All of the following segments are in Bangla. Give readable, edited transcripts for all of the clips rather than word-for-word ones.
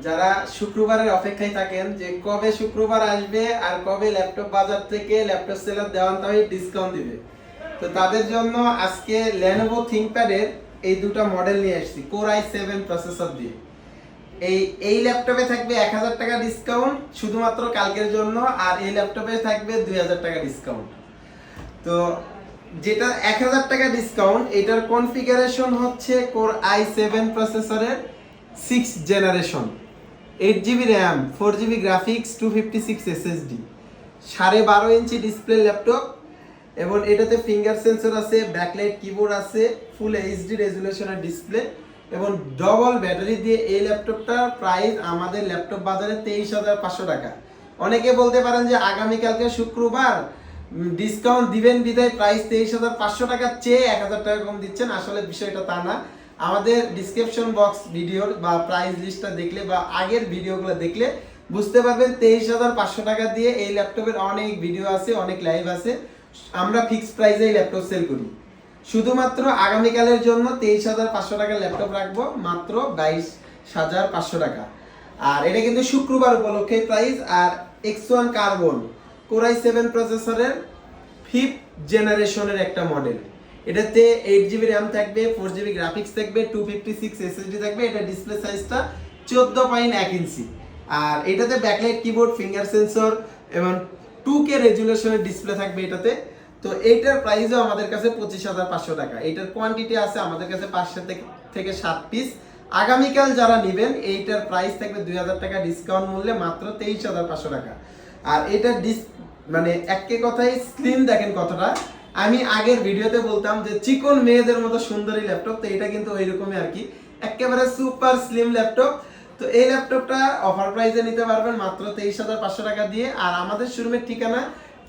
যারা শুক্রবারের অপেক্ষায় থাকেন যে কবে শুক্রবার আসবে আর কবে ল্যাপটপ বাজার থেকে ল্যাপটপ সেলার দেওয়ান তাহলে ডিসকাউন্ট দিবে, তো তাদের জন্য আজকে Lenovo ThinkPad এর এই দুটো মডেল নিয়ে আসছি Core i7 প্রসেসর দিয়ে। এই ল্যাপটপে থাকবে 1000 টাকা ডিসকাউন্ট শুধুমাত্র কালকের জন্য, আর এই ল্যাপটপে থাকবে 2000 টাকা ডিসকাউন্ট। তো যেটা 1000 টাকা ডিসকাউন্ট, এটার কনফিগারেশন হচ্ছে Core i7 প্রসেসরের 6th generation, 8GB RAM, 4GB graphics, 256 SSD, 12.5 inch display laptop, এবং এটাতে ফিঙ্গার সেন্সর আছে, ব্যাকলাইট কিবোর্ড আছে, ফুল এইচডি রেজুলেশনের ডিসপ্লে এবং ডবল ব্যাটারি দিয়ে এই ল্যাপটপটার প্রাইস আমাদের ল্যাপটপ বাজারে 23,500 টাকা। অনেকে বলতে পারেন যে আগামীকালকে শুক্রবার ডিসকাউন্ট দিবেন বিদায় প্রাইস 23,500 টাকার চেয়ে 1000 টাকা কম দিচ্ছেন। আসলে বিষয়টা তা না। আমাদের ডিসক্রিপশন বক্স ভিডিওর বা প্রাইস লিস্টটা দেখলে বা আগের ভিডিওগুলো দেখলে বুঝতে পারবেন 23,500 টাকা দিয়ে এই ল্যাপটপের অনেক ভিডিও আছে, অনেক লাইভ আছে। আমরা ফিক্সড প্রাইসে এই ল্যাপটপ সেল করি। শুধুমাত্র আগামীকালের জন্য 23,500 টাকার ল্যাপটপ রাখবো মাত্র 22,500 টাকা। আর এটা কিন্তু শুক্রবার উপলক্ষে প্রাইস। আর X1 কার্বন Core i7 প্রসেসরের 5th জেনারেশনের একটা মডেল। এটাতে 8GB RAM থাকবে, 4GB গ্রাফিক্স থাকবে, 256 SSD থাকবে। এটা ডিসপ্লে সাইজটা 14.1 ইঞ্চি। আর এটাতে ব্যাকলাইট কিবোর্ড, ফিঙ্গার সেন্সর এবং 2K রেজুলেশনের ডিসপ্লে থাকবে এটাতে। তো এইটার প্রাইসও আমাদের কাছে 25,500 টাকা। এইটার কোয়ান্টিটি আছে আমাদের কাছে 5 থেকে 7 পিস। আগামীকাল যারা নেবেন এইটার প্রাইস থাকবে 2000 টাকা ডিসকাউন্ট মূল্যে মাত্র 23,500 টাকা। আর এটার মানে একে কথাই স্লিম দেখেন কতটা। আমি আগের ভিডিওতে বলতাম যে চিকন মেয়েদের মতো সুন্দরী ল্যাপটপ, তো এটা কিন্তু ওইরকমই আর কি, একেবারে সুপার স্লিম ল্যাপটপ। তো এই ল্যাপটপটা অফার প্রাইসে নিতে পারবেন মাত্র 23,500 টাকা দিয়ে। আর আমাদের শোরুমের ঠিকানা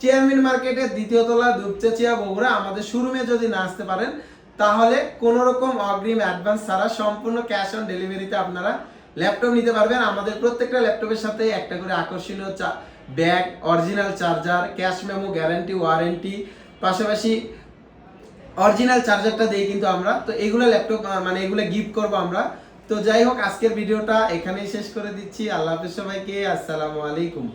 চেয়ারম্যান মার্কেটের 2য় তলা, দুপচাচিয়া, বগুড়া। আমাদের শোরুমে যদি না আসতে পারেন তাহলে কোনো রকম অগ্রিম অ্যাডভান্স ছাড়া সম্পূর্ণ ক্যাশ অন ডেলিভারিতে আপনারা ল্যাপটপ নিতে পারবেন। আমাদের প্রত্যেকটা ল্যাপটপের সাথে একটা করে আকর্ষণীয় bag, original charger, cash memo, guarantee, warranty, পাশাপাশি অরিজিনাল চার্জারটা দেই কিন্তু আমরা। তো এগুলো ল্যাপটপ মানে এগুলো গিফট করবো আমরা। তো যাই হোক, আজকের ভিডিওটা এখানেই শেষ করে দিচ্ছি। আল্লাহ হাফেজ সবাইকে, আসসালামু আলাইকুম।